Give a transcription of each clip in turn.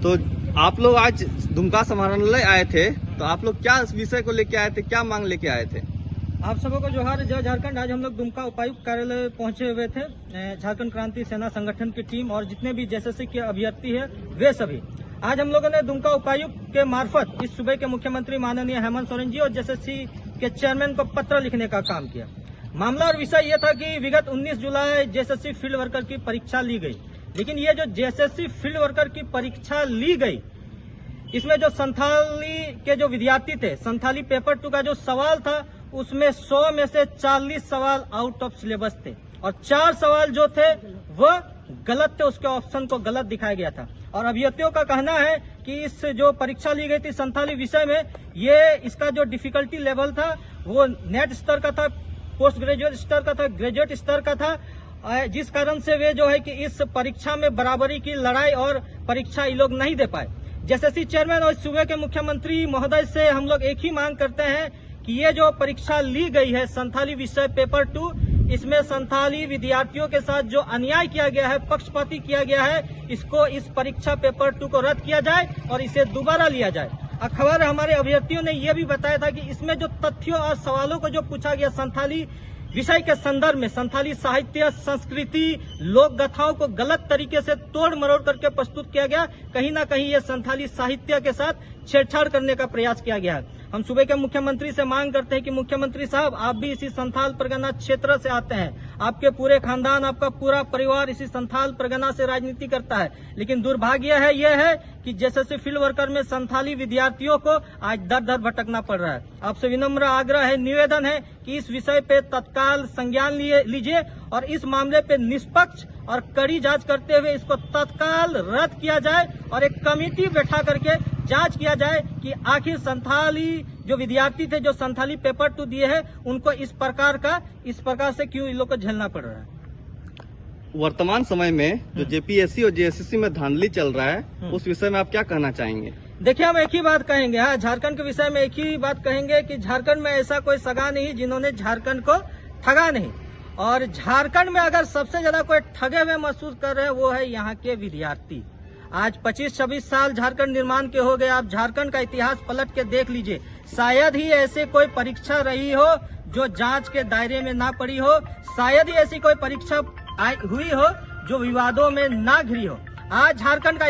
तो आप लोग आज दुमका समाहरणालय आए थे, तो आप लोग क्या विषय को लेके आए थे, क्या मांग लेके आए थे? आप सबों को जोहार, जय झारखंड। आज हम लोग दुमका उपायुक्त कार्यालय पहुंचे हुए थे। झारखंड क्रांति सेना संगठन की टीम और जितने भी जेएसएससी के अभ्यर्थी है वे सभी। आज हम लोगों ने दुमका उपायुक्त के मार्फत इस सूबे के मुख्यमंत्री माननीय हेमंत सोरेन जी और जेएसएससी के चेयरमैन को पत्र लिखने का काम किया। मामला और विषय ये था कि विगत 19 जुलाई जेएसएससी फील्ड वर्कर की परीक्षा ली गई, लेकिन ये जो जेएसएससी फील्ड वर्कर की परीक्षा ली गई, इसमें जो संथाली के जो विद्यार्थी थे, संथाली पेपर 2 का जो सवाल था उसमें 100 में से 40 सवाल आउट ऑफ सिलेबस थे और 4 सवाल जो थे वह गलत थे, उसके ऑप्शन को गलत दिखाया गया था। और अभ्यर्थियों का कहना है कि इस जो परीक्षा ली गई थी संथाली विषय में, ये इसका जो डिफिकल्टी लेवल था वो नेट स्तर का था, पोस्ट ग्रेजुएट स्तर का था, ग्रेजुएट स्तर का था, जिस कारण से वे जो है कि इस परीक्षा में बराबरी की लड़ाई और परीक्षा ये लोग नहीं दे पाए। जेएसएससी चेयरमैन और सूबे के मुख्यमंत्री महोदय से हम लोग एक ही मांग करते हैं कि ये जो परीक्षा ली गई है संथाली विषय पेपर 2, इसमें संथाली विद्यार्थियों के साथ जो अन्याय किया गया है, पक्षपाती किया गया है, इसको इस परीक्षा पेपर 2 को रद्द किया जाए और इसे दोबारा लिया जाए। अखबार हमारे अभ्यर्थियों ने यह भी बताया था कि इसमें जो तथ्यों और सवालों को जो पूछा गया संथाली विषय के संदर्भ में, संथाली साहित्य, संस्कृति, लोक गाथाओं को गलत तरीके से तोड़ मरोड़ करके प्रस्तुत किया गया। कहीं ना कहीं ये संथाली साहित्य के साथ छेड़छाड़ करने का प्रयास किया गया है। हम सूबे के मुख्यमंत्री से मांग करते हैं कि मुख्यमंत्री साहब, आप भी इसी संथाल परगना क्षेत्र से आते हैं, आपके पूरे खानदान, आपका पूरा परिवार इसी संथाल परगना से राजनीति करता है, लेकिन दुर्भाग्य है यह है कि जेएसएससी फील्ड वर्कर में संथाली विद्यार्थियों को आज दर दर भटकना पड़ रहा है। आपसे विनम्र आग्रह है, निवेदन है कि इस विषय पे तत्काल संज्ञान लीजिए और इस मामले पे निष्पक्ष और कड़ी जांच करते हुए इसको तत्काल रद्द किया जाए और एक कमेटी बैठा करके जांच किया जाए कि आखिर संथाली जो विद्यार्थी थे जो संथाली पेपर 2 दिए हैं उनको इस प्रकार से क्यों इन लोग को झेलना पड़ रहा है। वर्तमान समय में जो जेपीएससी और जेएसएससी में धांधली चल रहा है, उस विषय में आप क्या कहना चाहेंगे? देखिए, हम एक ही बात कहेंगे, हाँ, झारखंड के विषय में एक ही बात कहेंगे कि झारखंड में ऐसा कोई सगा नहीं जिन्होंने झारखंड को ठगा नहीं, और झारखंड में अगर सबसे ज्यादा कोई ठगे हुए महसूस कर रहे हैं वो है यहाँ के विद्यार्थी। आज 25-26 साल झारखंड निर्माण के हो गए। आप झारखंड का इतिहास पलट के देख लीजिए, शायद ही ऐसे कोई परीक्षा रही हो जो जांच के दायरे में ना पड़ी हो, शायद ही ऐसी कोई परीक्षा हुई हो जो विवादों में ना घिरी हो। आज झारखंड का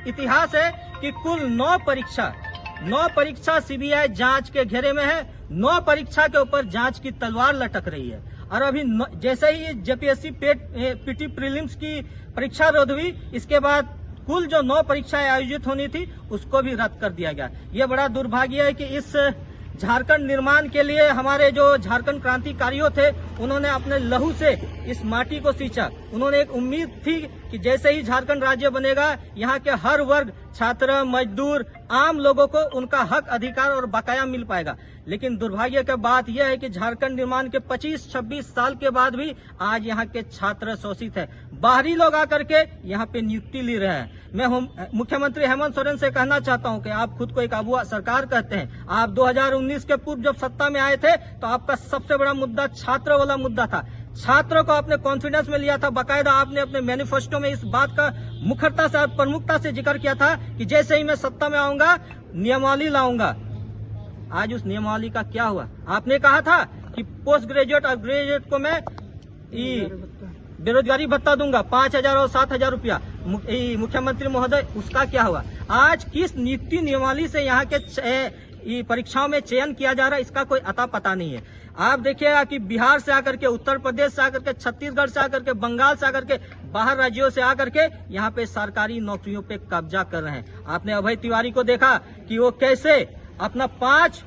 इतिहास है कि कुल 9 परीक्षा सीबीआई जांच के घेरे में है। 9 परीक्षा के ऊपर जांच की तलवार लटक रही है और अभी जैसे ही जेपीएससी पीटी प्रीलिम्स की परीक्षा रद्द हुई, इसके बाद कुल जो 9 परीक्षाएं आयोजित होनी थी उसको भी रद्द कर दिया गया। ये बड़ा दुर्भाग्य है कि इस झारखंड निर्माण के लिए हमारे जो झारखंड क्रांतिकारियों थे उन्होंने अपने लहू से इस माटी को सींचा। उन्होंने एक उम्मीद थी कि जैसे ही झारखंड राज्य बनेगा यहाँ के हर वर्ग, छात्र, मजदूर, आम लोगों को उनका हक, अधिकार और बकाया मिल पाएगा। लेकिन दुर्भाग्य की बात यह है कि झारखंड निर्माण के 25-26 साल के बाद भी आज यहाँ के छात्र शोषित है। बाहरी लोग आकर के यहाँ पे नियुक्ति ले रहे हैं। मैं मुख्यमंत्री हेमंत सोरेन से कहना चाहता हूँ कि आप खुद को एक अगुआ सरकार कहते हैं। आप 2019 के पूर्व जब सत्ता में आए थे तो आपका सबसे बड़ा मुद्दा छात्र वाला मुद्दा था। छात्रों को आपने कॉन्फिडेंस में लिया था, बाकायदा आपने अपने मैनिफेस्टो में इस बात का मुखरता से और प्रमुखता से जिक्र किया था कि जैसे ही मैं सत्ता में आऊंगा नियमावली लाऊंगा। आज उस नियमावली का क्या हुआ? आपने कहा था कि पोस्ट ग्रेजुएट और ग्रेजुएट को मैं बेरोजगारी भत्ता दूंगा 5,000 और 7,000 रुपया। मुख्यमंत्री महोदय, उसका क्या हुआ? आज किस नीति नियमावली से यहाँ के परीक्षाओं में चयन किया जा रहा है, इसका कोई अता पता नहीं है। आप देखिएगा कि बिहार से आकर के, उत्तर प्रदेश से आकर के, छत्तीसगढ़ से आकर के, बंगाल से आकर के, बाहर राज्यों से आकर के यहाँ पे सरकारी नौकरियों पे कब्जा कर रहे हैं। आपने अभय तिवारी को देखा कि वो कैसे अपना 5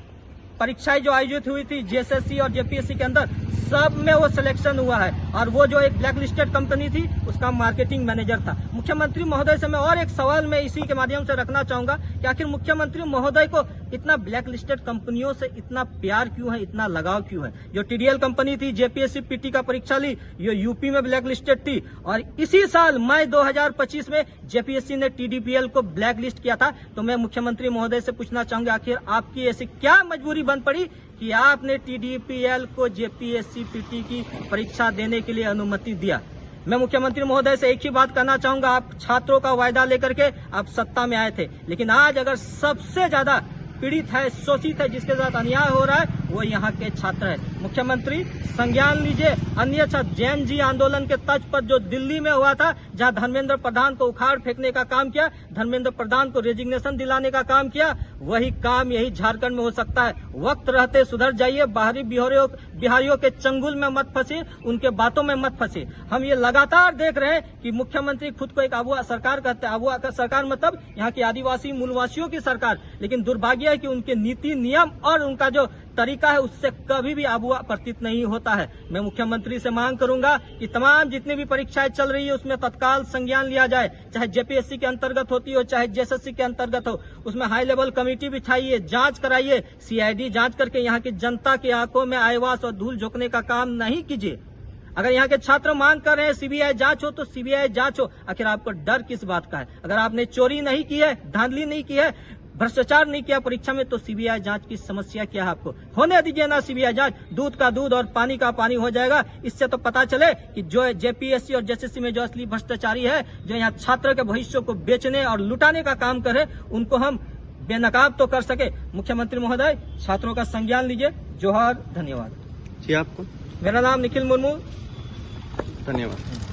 परीक्षाएं जो आयोजित हुई थी जेएसएससी और जेपीएससी के अंदर, सब में वो सिलेक्शन हुआ है और वो जो एक ब्लैक लिस्टेड कंपनी थी उसका मार्केटिंग मैनेजर था। मुख्यमंत्री महोदय से मैं और एक सवाल मैं इसी के माध्यम से रखना चाहूंगा कि आखिर मुख्यमंत्री महोदय को इतना ब्लैक लिस्टेड कंपनियों से इतना प्यार क्यों है, इतना लगाव क्यों है? जो टीडीएल कंपनी थी, जेपीएससी पीटी का परीक्षा ली, ये यूपी में ब्लैक लिस्टेड थी और इसी साल मई 2025 में जेपीएससी ने टीडीपीएल को ब्लैक लिस्ट किया था। तो मैं मुख्यमंत्री महोदय से पूछना चाहूंगा, आखिर आपकी ऐसी क्या मजबूरी बन पड़ी कि आपने टीडीपीएल को जेपीएससी पीटी की परीक्षा देने के लिए अनुमति दिया? मैं मुख्यमंत्री महोदय से एक ही बात कहना चाहूंगा, आप छात्रों का वायदा लेकर के आप सत्ता में आए थे, लेकिन आज अगर सबसे ज्यादा पीड़ित है, शोषित है, जिसके साथ अन्याय हो रहा है, वो यहाँ के छात्र है। मुख्यमंत्री संज्ञान लीजिए, अन्य छात्र जैन जी आंदोलन के तर्ज पर जो दिल्ली में हुआ था, जहाँ धर्मेंद्र प्रधान को उखाड़ फेंकने का काम किया, धर्मेंद्र प्रधान को रेजिग्नेशन दिलाने का काम किया, वही काम यही झारखंड में हो सकता है। वक्त रहते सुधर जाइए, बाहरी बिहारियों के चंगुल में मत फंसे, उनके बातों में मत फंसे। हम ये लगातार देख रहे हैं कि मुख्यमंत्री खुद को एक अगुआ सरकार कहते हैं। अगुआ का सरकार मतलब यहाँ की आदिवासी मूलवासियों की सरकार, लेकिन दुर्भाग्य है कि उनके नीति नियम और उनका जो तरीका है उससे कभी भी अगुआ प्रतीत नहीं होता है। मैं मुख्यमंत्री से मांग करूंगा कि तमाम जितनी भी परीक्षाएं चल रही है उसमें तत्काल संज्ञान लिया जाए, चाहे जेपीएससी के अंतर्गत होती हो, चाहे जेएसएससी के अंतर्गत हो, उसमें हाई लेवल कमेटी बिठाइए, जांच कराइए, सीआईडी जांच करके यहाँ की जनता की आंखों में आईवास और धूल झोंकने का काम नहीं कीजिए। अगर यहाँ के छात्र मांग कर रहे हैं सीबीआई जांच हो तो सीबीआई जांच हो। आखिर आपको डर किस बात का है? अगर आपने चोरी नहीं की है, धांधली नहीं की है, भ्रष्टाचार नहीं किया परीक्षा में, तो सीबीआई जांच की समस्या क्या है आपको? होने दीजिए ना सीबीआई जांच, दूध का दूध और पानी का पानी हो जाएगा। इससे तो पता चले कि जो जेपीएससी और जेएसएससी में जो असली भ्रष्टाचारी है, जो यहाँ छात्र के भविष्य को बेचने और लुटाने का काम करे, उनको हम बेनकाब तो कर सके। मुख्यमंत्री महोदय, छात्रों का संज्ञान लीजिए। जोहार, धन्यवाद जी। आपको? मेरा नाम निखिल मुर्मू। धन्यवाद।